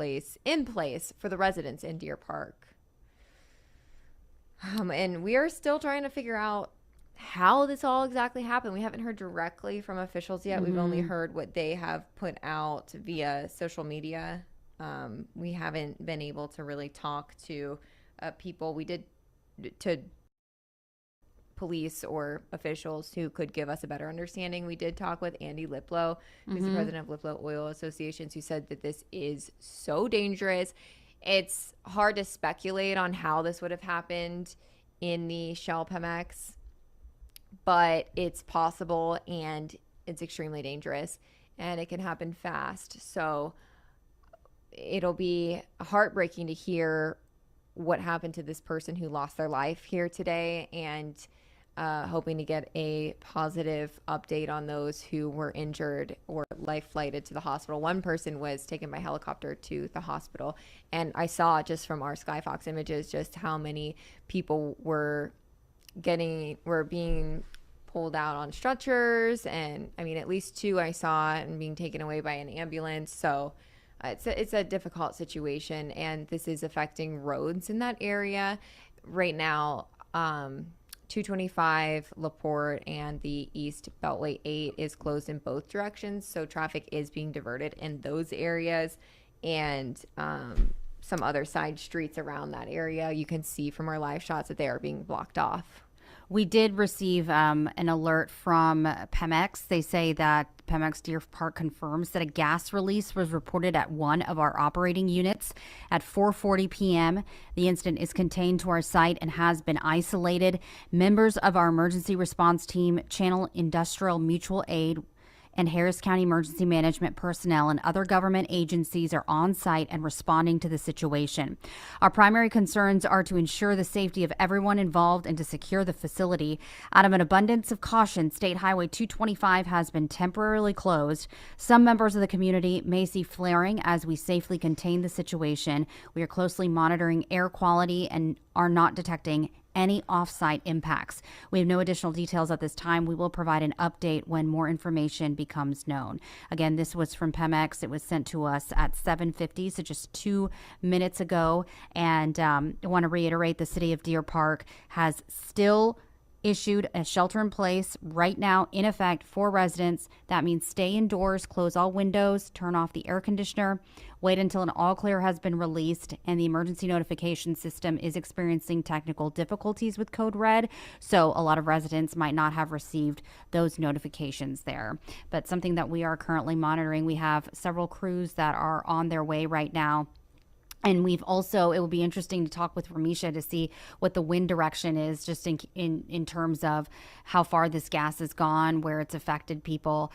in place for the residents in Deer Park. And we are still trying to figure out how this all exactly happened. We haven't heard directly from officials yet. We've only heard what they have put out via social media. We haven't been able to really talk to people. We did to police or officials who could give us a better understanding. We did talk with Andy Liplow, who's the president of Liplow Oil Associations, who said that this is so dangerous. It's hard to speculate on how this would have happened in the Shell PEMEX, but it's possible and it's extremely dangerous and it can happen fast. So it'll be heartbreaking to hear what happened to this person who lost their life here today, and hoping to get a positive update on those who were injured or life flighted to the hospital. One person was taken by helicopter to the hospital, and I saw just from our Skyfox images just how many people were being pulled out on stretchers, and I mean at least 2 I saw and being taken away by an ambulance. So it's a difficult situation, and this is affecting roads in that area right now. 225 LaPorte and the East Beltway 8 is closed in both directions, so traffic is being diverted in those areas, and some other side streets around that area, you can see from our live shots that they are being blocked off. We did receive an alert from PEMEX. They say that PEMEX Deer Park confirms that a gas release was reported at one of our operating units at 4:40 p.m. The incident is contained to our site and has been isolated. Members of our emergency response team, Channel Industrial Mutual Aid, and Harris County Emergency Management personnel and other government agencies are on site and responding to the situation. Our primary concerns are to ensure the safety of everyone involved and to secure the facility. Out of an abundance of caution, State Highway 225 has been temporarily closed. Some members of the community may see flaring as we safely contain the situation. We are closely monitoring air quality and are not detecting any off-site impacts. We have no additional details at this time. We will provide an update when more information becomes known. Again, this was from PEMEX. It was sent to us at 7:50, so just 2 minutes ago. And I want to reiterate, the city of Deer Park has still issued a shelter in place right now in effect for residents. That means stay indoors, close all windows, turn off the air conditioner, wait until an all clear has been released, and the emergency notification system is experiencing technical difficulties with code red, so a lot of residents might not have received those notifications there. But something that we are currently monitoring, we have several crews that are on their way right now. And we've also, it will be interesting to talk with Ramisha to see what the wind direction is, just in terms of how far this gas has gone, where it's affected people.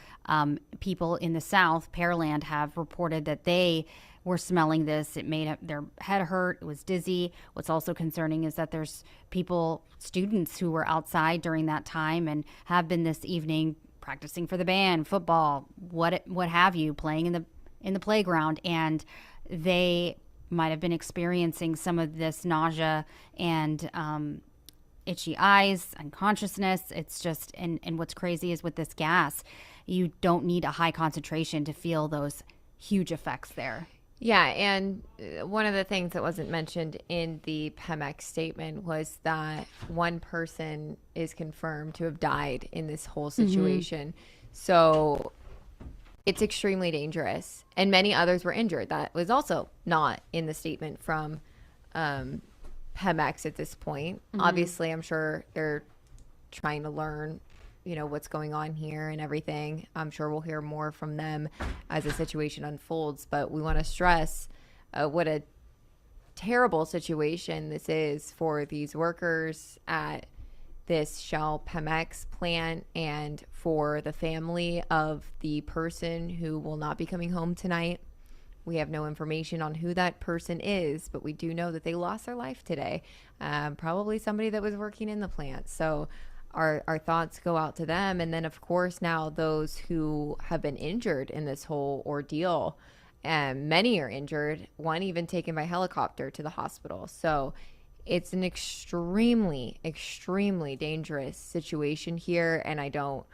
People in the South, Pearland, have reported that they were smelling this. It made their head hurt. It was dizzy. What's also concerning is that there's students who were outside during that time and have been this evening practicing for the band, football, what have you, playing in the playground, and they might have been experiencing some of this nausea and itchy eyes, unconsciousness. It's just, and what's crazy is with this gas, you don't need a high concentration to feel those huge effects there. Yeah, and one of the things that wasn't mentioned in the PEMEX statement was that one person is confirmed to have died in this whole situation. So it's extremely dangerous, and many others were injured. That was also not in the statement from PEMEX at this point. Obviously, I'm sure they're trying to learn, what's going on here and everything. I'm sure we'll hear more from them as the situation unfolds, but we want to stress what a terrible situation this is for these workers at this Shell PEMEX plant and for the family of the person who will not be coming home tonight. We have no information on who that person is, but we do know that they lost their life today. Probably somebody that was working in the plant. So our thoughts go out to them. And then, of course, now those who have been injured in this whole ordeal, many are injured, one even taken by helicopter to the hospital. So it's an extremely, extremely dangerous situation here. And I don't,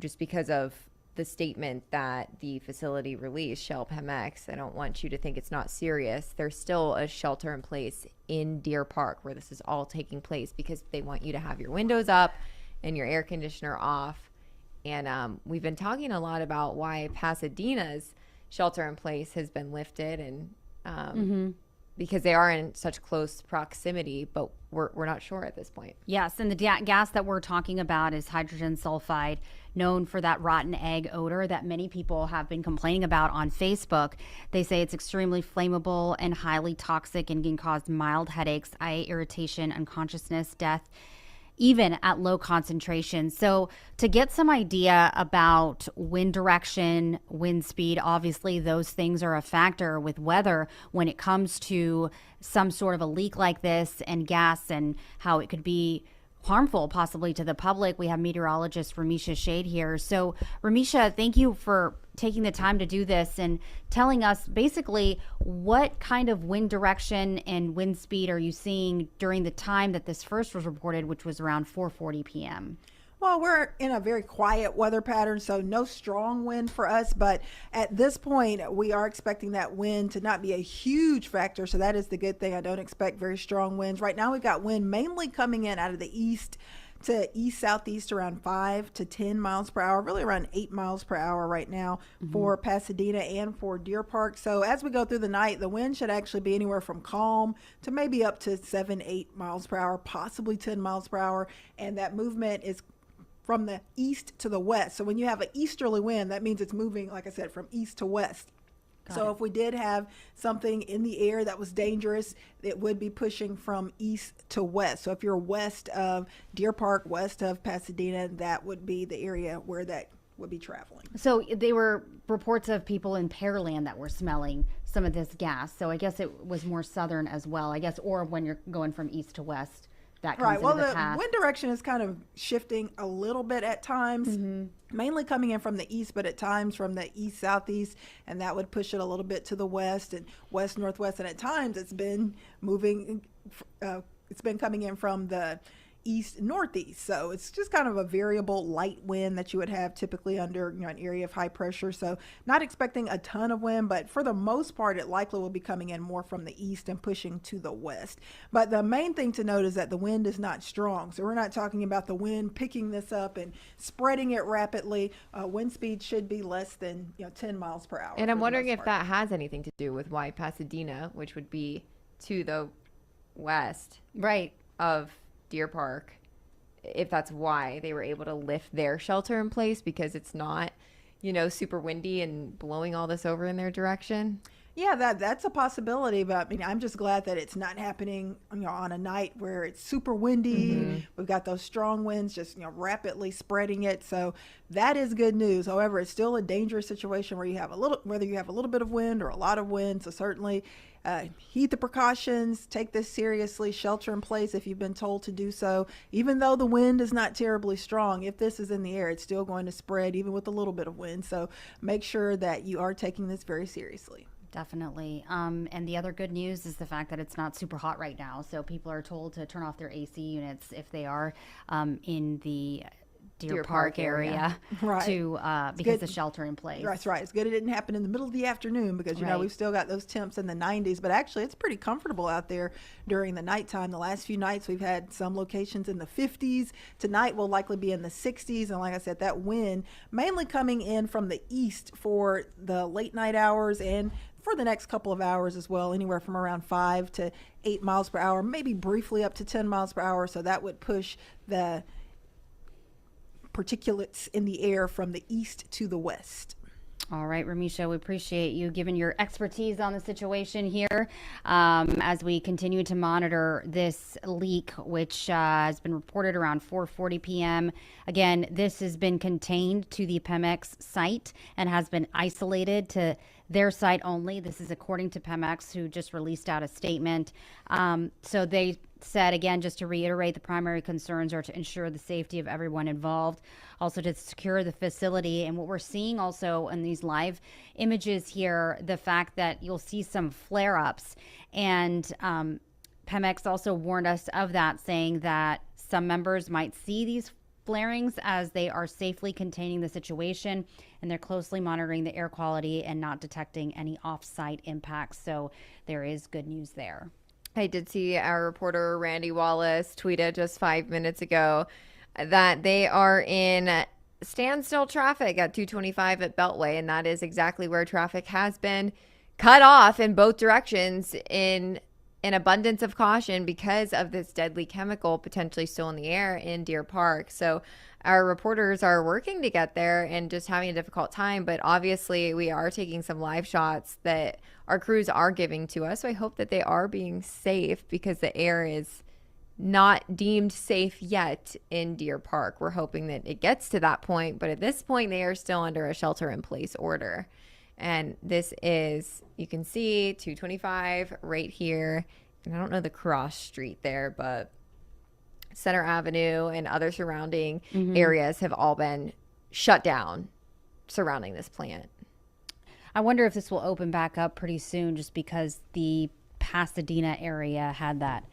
just because of the statement that the facility released, Shell PEMEX, I don't want you to think it's not serious. There's still a shelter in place in Deer Park where this is all taking place because they want you to have your windows up and your air conditioner off. And we've been talking a lot about why Pasadena's shelter in place has been lifted, and because they are in such close proximity, but we're not sure at this point. Yes, and the gas that we're talking about is hydrogen sulfide, known for that rotten egg odor that many people have been complaining about on Facebook. They say it's extremely flammable and highly toxic and can cause mild headaches, eye irritation, unconsciousness, death, even at low concentration. So to get some idea about wind direction, wind speed, obviously those things are a factor with weather when it comes to some sort of a leak like this and gas and how it could be harmful possibly to the public. We have meteorologist Ramisha Shade here. So Ramisha, thank you for taking the time to do this and telling us basically what kind of wind direction and wind speed are you seeing during the time that this first was reported, which was around 4:40 p.m. Well, we're in a very quiet weather pattern, so no strong wind for us. But at this point, we are expecting that wind to not be a huge factor. So that is the good thing. I don't expect very strong winds. Right now, we've got wind mainly coming in out of the east to east-southeast around 5 to 10 miles per hour, really around 8 miles per hour right now for Pasadena and for Deer Park. So as we go through the night, the wind should actually be anywhere from calm to maybe up to 7, 8 miles per hour, possibly 10 miles per hour. And that movement is from the east to the west. So when you have an easterly wind, that means it's moving, like I said, from east to west. So if we did have something in the air that was dangerous, it would be pushing from east to west. So if you're west of Deer Park, west of Pasadena, that would be the area where that would be traveling. So they were reports of people in Pearland that were smelling some of this gas. So I guess it was more southern as well, I guess, or when you're going from east to west. That comes right. Well, the path. Wind direction is kind of shifting a little bit at times, mainly coming in from the east, but at times from the east southeast, and that would push it a little bit to the west and west northwest. And at times, it's been moving. It's been coming in from the east northeast. So it's just kind of a variable light wind that you would have typically under an area of high pressure. So not expecting a ton of wind, but for the most part, it likely will be coming in more from the east and pushing to the west. But the main thing to note is that the wind is not strong. So we're not talking about the wind picking this up and spreading it rapidly. Wind speed should be less than 10 miles per hour. And I'm wondering if that has anything to do with why Pasadena, which would be to the west of Deer Park, if that's why they were able to lift their shelter in place, because it's not, super windy and blowing all this over in their direction. Yeah, that's a possibility, but I mean, I'm just glad that it's not happening, on a night where it's super windy. We've got those strong winds just, rapidly spreading it. So that is good news. However, it's still a dangerous situation where whether you have a little bit of wind or a lot of wind. So certainly heed the precautions, take this seriously, shelter in place if you've been told to do so. Even though the wind is not terribly strong, if this is in the air, it's still going to spread even with a little bit of wind. So make sure that you are taking this very seriously. Definitely. And the other good news is the fact that it's not super hot right now. So people are told to turn off their AC units if they are in the Deer Park area right. Because the shelter in place. That's right. It's good it didn't happen in the middle of the afternoon because, we've still got those temps in the 90s. But actually, it's pretty comfortable out there during the nighttime. The last few nights, we've had some locations in the 50s. Tonight, we'll likely be in the 60s. And like I said, that wind mainly coming in from the east for the late night hours and for the next couple of hours as well, anywhere from around 5 to 8 miles per hour, maybe briefly up to 10 miles per hour. So that would push the particulates in the air from the east to the west. All right, Ramisha, we appreciate you giving your expertise on the situation here as we continue to monitor this leak, which has been reported around 4:40 p.m. Again, this has been contained to the PEMEX site and has been isolated to their site only. This is according to PEMEX, who just released out a statement. So they said, again, just to reiterate, the primary concerns are to ensure the safety of everyone involved, also to secure the facility. And what we're seeing also in these live images here, the fact that you'll see some flare-ups. And PEMEX also warned us of that, saying that some members might see these flarings as they are safely containing the situation, and they're closely monitoring the air quality and not detecting any off-site impacts. So there is good news there. I did see our reporter Randy Wallace tweeted just 5 minutes ago that they are in standstill traffic at 225 at Beltway, and that is exactly where traffic has been cut off in both directions in an abundance of caution because of this deadly chemical potentially still in the air in Deer Park. So our reporters are working to get there and just having a difficult time, but obviously we are taking some live shots that our crews are giving to us. So I hope that they are being safe because the air is not deemed safe yet in Deer Park. We're hoping that it gets to that point, but at this point they are still under a shelter in place order. And this is, you can see 225 right here. And I don't know the cross street there, but Center Avenue and other surrounding areas have all been shut down surrounding this plant. I wonder if this will open back up pretty soon just because the Pasadena area had that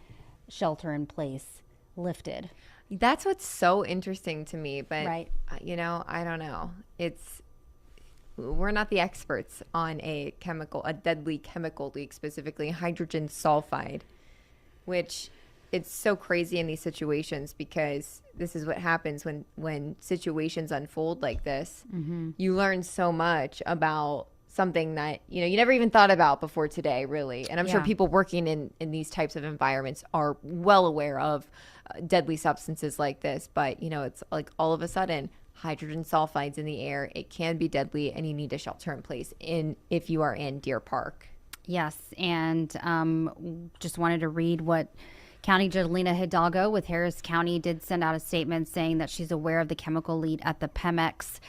shelter in place lifted. That's what's so interesting to me, but right. You know, I don't know. We're not the experts on a deadly chemical leak, specifically hydrogen sulfide, which it's so crazy in these situations because this is what happens when situations unfold like this. You learn so much about something that, you know, you never even thought about before today, really. And I'm sure people working in these types of environments are well aware of deadly substances like this. But, you know, it's like all of a sudden hydrogen sulfides in the air. It can be deadly, and you need a shelter in place if you are in Deer Park. Yes, and just wanted to read what County Judge Lena Hidalgo with Harris County did send out a statement saying that she's aware of the chemical leak at the PEMEX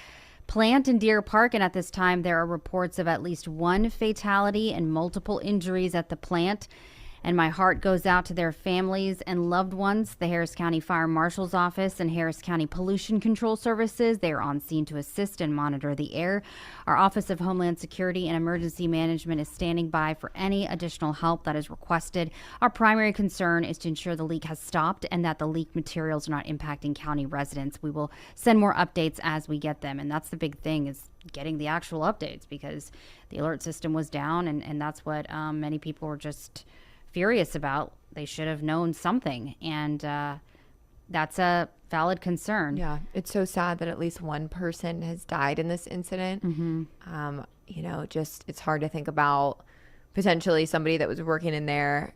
plant in Deer Park, and at this time there are reports of at least one fatality and multiple injuries at the plant. And my heart goes out to their families and loved ones. The Harris County Fire Marshal's Office and Harris County Pollution Control Services, they are on scene to assist and monitor the air. Our Office of Homeland Security and Emergency Management is standing by for any additional help that is requested. Our primary concern is to ensure the leak has stopped and that the leak materials are not impacting county residents. We will send more updates as we get them. And that's the big thing, is getting the actual updates, because the alert system was down, and that's what many people were just furious about. They should have known something, and that's a valid concern. Yeah, it's so sad that at least one person has died in this incident. You know, just it's hard to think about potentially somebody that was working in there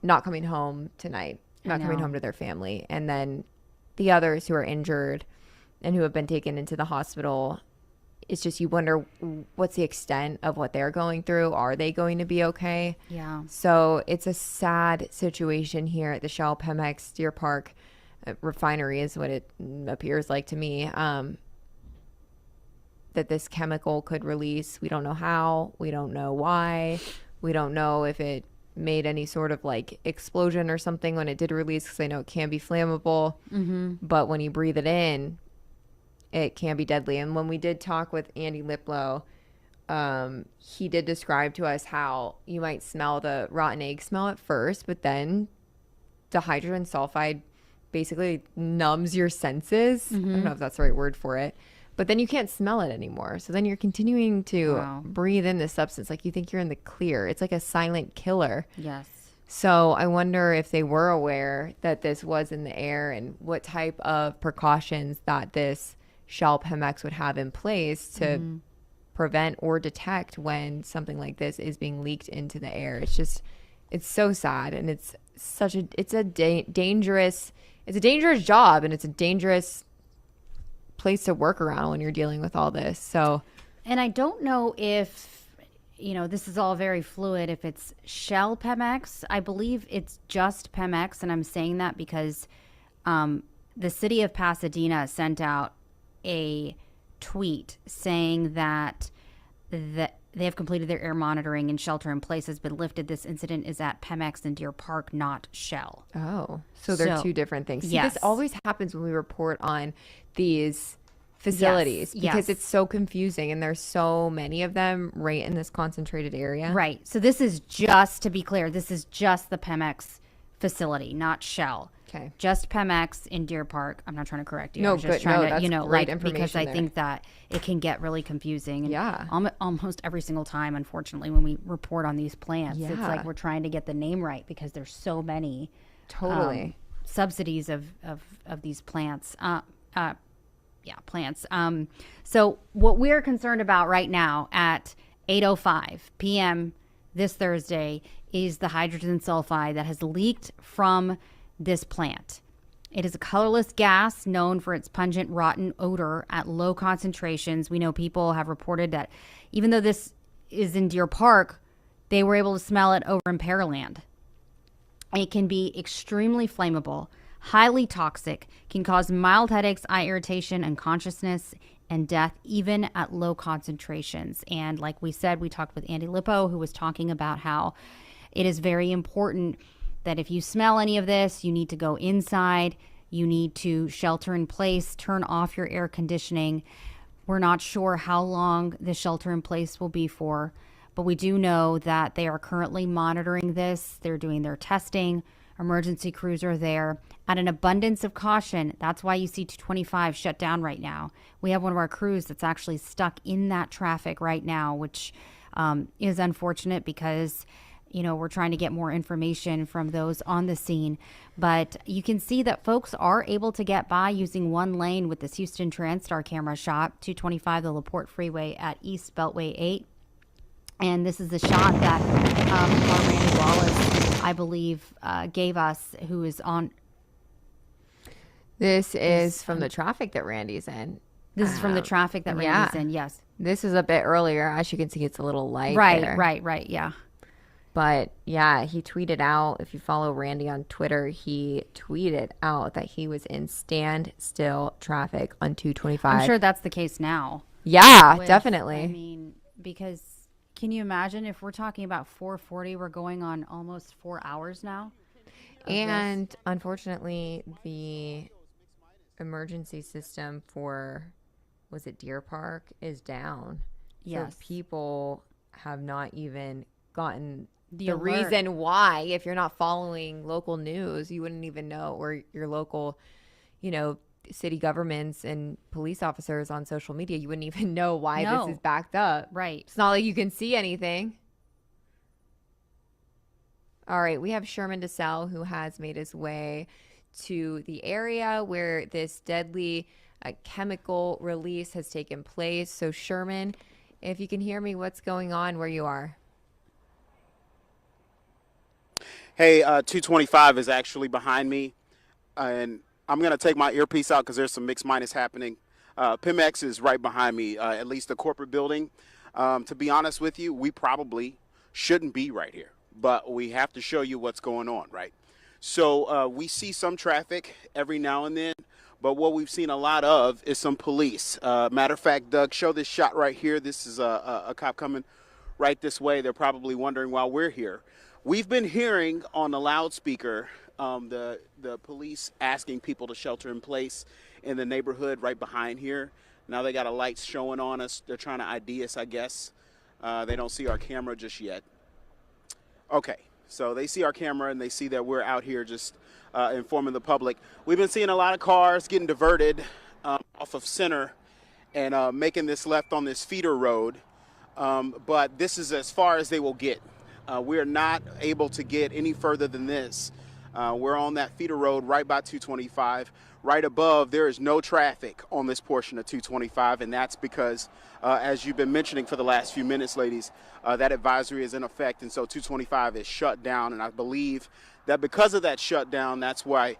not coming home tonight, not coming home to their family, and then the others who are injured and who have been taken into the hospital. It's just, you wonder what's the extent of what they're going through. Are they going to be okay? Yeah. So it's a sad situation here at the Shell PEMEX Deer Park refinery is what it appears like to me, that this chemical could release. We don't know how. We don't know why. We don't know if it made any sort of like explosion or something when it did release, because I know it can be flammable. But when you breathe it in, it can be deadly. And when we did talk with Andy Liplow, he did describe to us how you might smell the rotten egg smell at first, but then the hydrogen sulfide basically numbs your senses. I don't know if that's the right word for it, but then you can't smell it anymore. So then you're continuing to breathe in this substance like you think you're in the clear. It's like a silent killer. Yes. So I wonder if they were aware that this was in the air and what type of precautions that this Shell PEMEX would have in place to prevent or detect when something like this is being leaked into the air. It's just, it's so sad, and it's a dangerous job, and it's a dangerous place to work around when you're dealing with all this. So, and I don't know if, you know, this is all very fluid, if it's Shell PEMEX. I believe it's just PEMEX, and I'm saying that because the city of Pasadena sent out a tweet saying that they have completed their air monitoring and shelter in place has been lifted. This incident is at PEMEX in Deer Park, not Shell. Oh, so they're two different things. See, yes. This always happens when we report on these facilities because it's so confusing, and there's so many of them right in this concentrated area. Right. So this is just, to be clear, this is just the PEMEX facility, not Shell. Okay. Just PEMEX in Deer Park. I'm not trying to correct you. No, I was just good. trying No, to, that's great because information I there. think that it can get really confusing. And Yeah. almost every single time, unfortunately, when we report on these plants, it's Yeah. like we're trying to get the name right because there's so many Totally. subsidies of these plants. Plants. So what we're concerned about right now at 8:05 p.m. this Thursday is the hydrogen sulfide that has leaked from this plant. It is a colorless gas known for its pungent, rotten odor at low concentrations. We know people have reported that even though this is in Deer Park, they were able to smell it over in Pearland. It can be extremely flammable, highly toxic, can cause mild headaches, eye irritation, unconsciousness, and death, even at low concentrations. And like we said, we talked with Andy Lippo, who was talking about how it is very important that if you smell any of this, you need to go inside, you need to shelter in place, turn off your air conditioning. We're not sure how long the shelter in place will be for, but we do know that they are currently monitoring this. They're doing their testing. Emergency crews are there. At an abundance of caution, that's why you see 225 shut down right now. We have one of our crews that's actually stuck in that traffic right now, which is unfortunate because we're trying to get more information from those on the scene. But you can see that folks are able to get by using one lane with this Houston TransStar camera shot, 225 the LaPorte Freeway at East Beltway 8. And this is the shot that our Randy Wallace, I believe, gave us, who is on. This is from the traffic that Randy's in. This is from the traffic that Randy's in, yes. This is a bit earlier. As you can see, it's a little light there. Right, yeah. But yeah, he tweeted out, if you follow Randy on Twitter, he tweeted out that he was in standstill traffic on 225. I'm sure that's the case now. Yeah, definitely. I mean, because can you imagine if we're talking about 440, we're going on almost 4 hours now? And unfortunately, the emergency system for, was it Deer Park, is down. Yes. So people have not even gotten the alert. reason why. If you're not following local news, you wouldn't even know, or your local, city governments and police officers on social media, you wouldn't even know why this is backed up. Right. It's not like you can see anything. All right, we have Sherman DeSalle, who has made his way to the area where this deadly chemical release has taken place. So Sherman, if you can hear me, what's going on where you are? Hey, 225 is actually behind me, and I'm going to take my earpiece out because there's some mixed minus happening. PEMEX is right behind me, at least the corporate building. To be honest with you, we probably shouldn't be right here, but we have to show you what's going on, right? So we see some traffic every now and then, but what we've seen a lot of is some police. Matter of fact, Doug, show this shot right here. This is a cop coming right this way. They're probably wondering why we're here. We've been hearing on the loudspeaker the police asking people to shelter in place in the neighborhood right behind here. Now they got a light showing on us. They're trying to ID us, I guess. They don't see our camera just yet. Okay, so they see our camera and they see that we're out here just informing the public. We've been seeing a lot of cars getting diverted off of Center and making this left on this feeder road. But this is as far as they will get. We're not able to get any further than this. We're on that feeder road right by 225. Right above, there is no traffic on this portion of 225, and that's because, as you've been mentioning for the last few minutes, ladies, that advisory is in effect, and so 225 is shut down. And I believe that because of that shutdown, that's why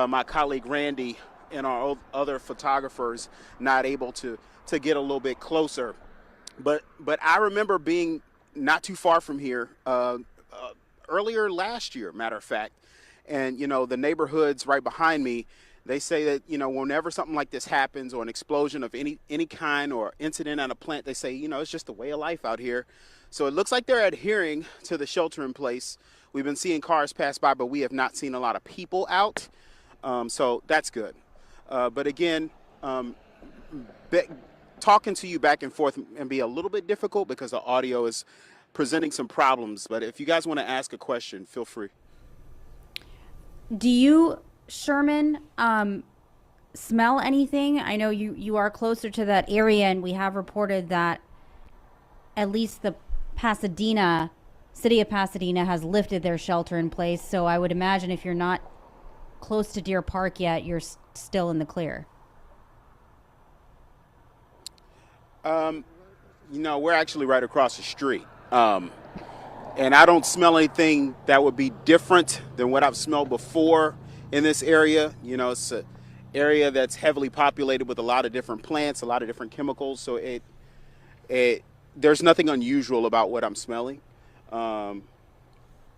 my colleague Randy and our other photographers not able to get a little bit closer. But I remember being not too far from here earlier last year, matter of fact. And, the neighborhoods right behind me, they say that, whenever something like this happens or an explosion of any kind or incident at a plant, they say, it's just the way of life out here. So it looks like they're adhering to the shelter in place. We've been seeing cars pass by, but we have not seen a lot of people out. So that's good. But again, talking to you back and forth and be a little bit difficult because the audio is presenting some problems. But if you guys want to ask a question, feel free. Do you Sherman, smell anything? I know you are closer to that area, and we have reported that at least the city of Pasadena has lifted their shelter in place. So I would imagine if you're not close to Deer Park yet, you're still in the clear. We're actually right across the street. And I don't smell anything that would be different than what I've smelled before in this area. It's an area that's heavily populated with a lot of different plants, a lot of different chemicals. So there's nothing unusual about what I'm smelling.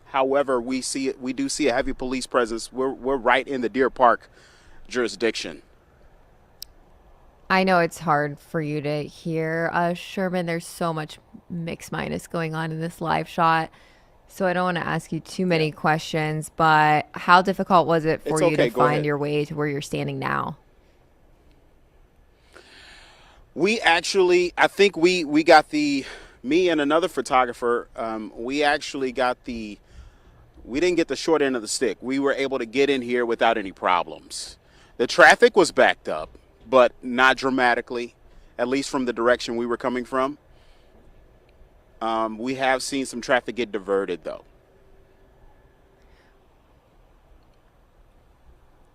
However, we do see a heavy police presence. We're right in the Deer Park jurisdiction. I know it's hard for you to hear, Sherman. There's so much mix minus going on in this live shot. So I don't want to ask you too many questions, but how difficult was it for you to find your way to where you're standing now? We actually, I think we got me and another photographer, we didn't get the short end of the stick. We were able to get in here without any problems. The traffic was backed up, but not dramatically, at least from the direction we were coming from. We have seen some traffic get diverted, though.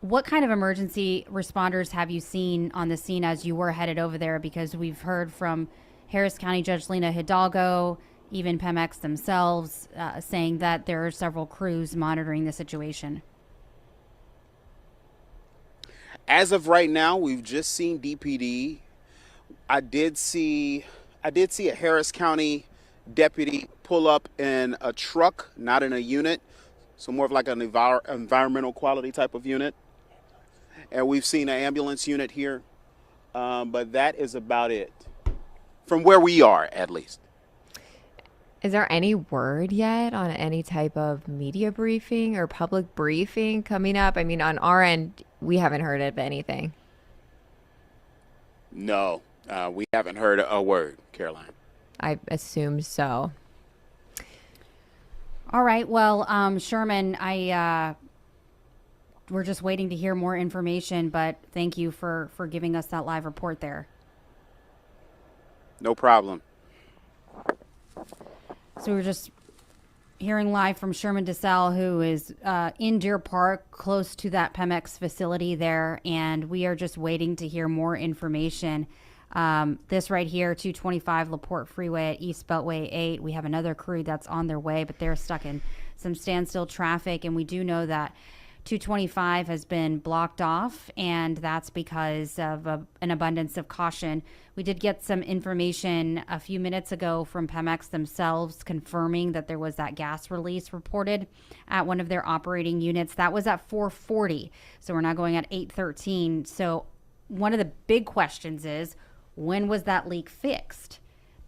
What kind of emergency responders have you seen on the scene as you were headed over there? Because we've heard from Harris County Judge Lena Hidalgo, even PEMEX themselves, saying that there are several crews monitoring the situation. As of right now, we've just seen DPD. I did see a Harris County deputy pull up in a truck, not in a unit, so more of like an environmental quality type of unit. And we've seen an ambulance unit here, but that is about it, from where we are, at least. Is there any word yet on any type of media briefing or public briefing coming up? I mean, on our end, we haven't heard of anything. No, we haven't heard a word, Caroline. I assume so. All right. Well, Sherman, we're just waiting to hear more information, but thank you for giving us that live report there. No problem. So we're just hearing live from Sherman DeSalle, who is in Deer Park, close to that PEMEX facility there, and we are just waiting to hear more information. This right here, 225 LaPorte Freeway at East Beltway 8. We have another crew that's on their way, but they're stuck in some standstill traffic, and we do know that 225 has been blocked off, and that's because of an abundance of caution. We did get some information a few minutes ago from PEMEX themselves confirming that there was that gas release reported at one of their operating units. That was at 4:40, so we're now going at 8:13. So one of the big questions is, when was that leak fixed?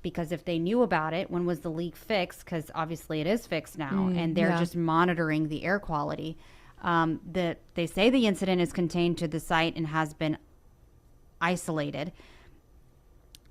Because if they knew about it, when was the leak fixed? Because obviously it is fixed now, and they're just monitoring the air quality. They say the incident is contained to the site and has been isolated.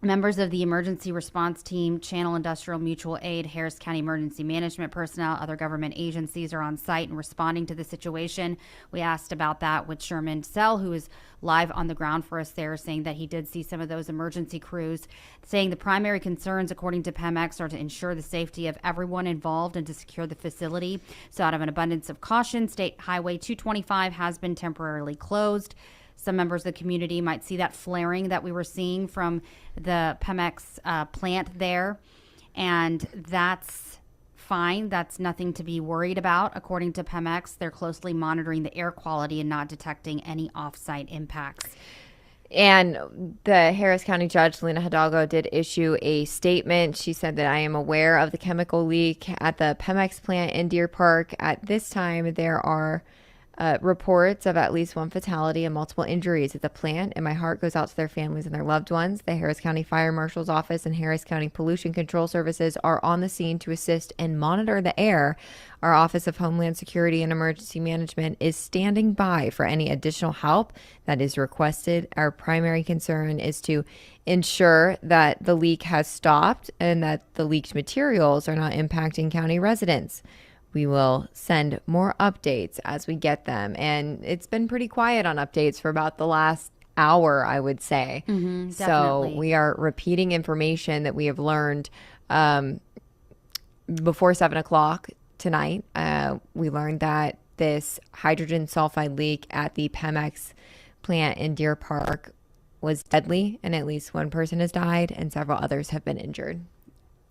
Members of the emergency response team, Channel Industrial Mutual Aid, Harris County Emergency Management personnel, other government agencies are on site and responding to the situation. We asked about that with Sherman DeSalle, who is live on the ground for us there, saying that he did see some of those emergency crews, saying the primary concerns, according to PEMEX, are to ensure the safety of everyone involved and to secure the facility. So out of an abundance of caution, State Highway 225 has been temporarily closed. Some members of the community might see that flaring that we were seeing from the PEMEX plant there, and that's fine. That's nothing to be worried about. According to PEMEX, they're closely monitoring the air quality and not detecting any off-site impacts. And the Harris County Judge, Lena Hidalgo, did issue a statement. She said that I am aware of the chemical leak at the PEMEX plant in Deer Park. At this time, there are reports of at least one fatality and multiple injuries at the plant, and my heart goes out to their families and their loved ones. The Harris County Fire Marshal's Office and Harris County Pollution Control Services are on the scene to assist and monitor the air. Our Office of Homeland Security and Emergency Management is standing by for any additional help that is requested. Our primary concern is to ensure that the leak has stopped and that the leaked materials are not impacting county residents. we will send more updates as we get them. And it's been pretty quiet on updates for about the last hour, I would say. So definitely. we are repeating information that we have learned before 7 o'clock tonight. We learned that this hydrogen sulfide leak at the PEMEX plant in Deer Park was deadly, and at least one person has died and several others have been injured.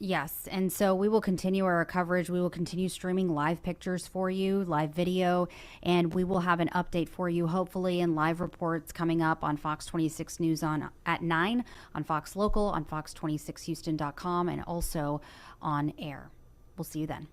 Yes, and so we will continue our coverage. We will continue streaming live pictures for you, live video, and we will have an update for you, hopefully, and live reports coming up on Fox 26 News at 9, on Fox Local, on fox26houston.com, and also on air. We'll see you then.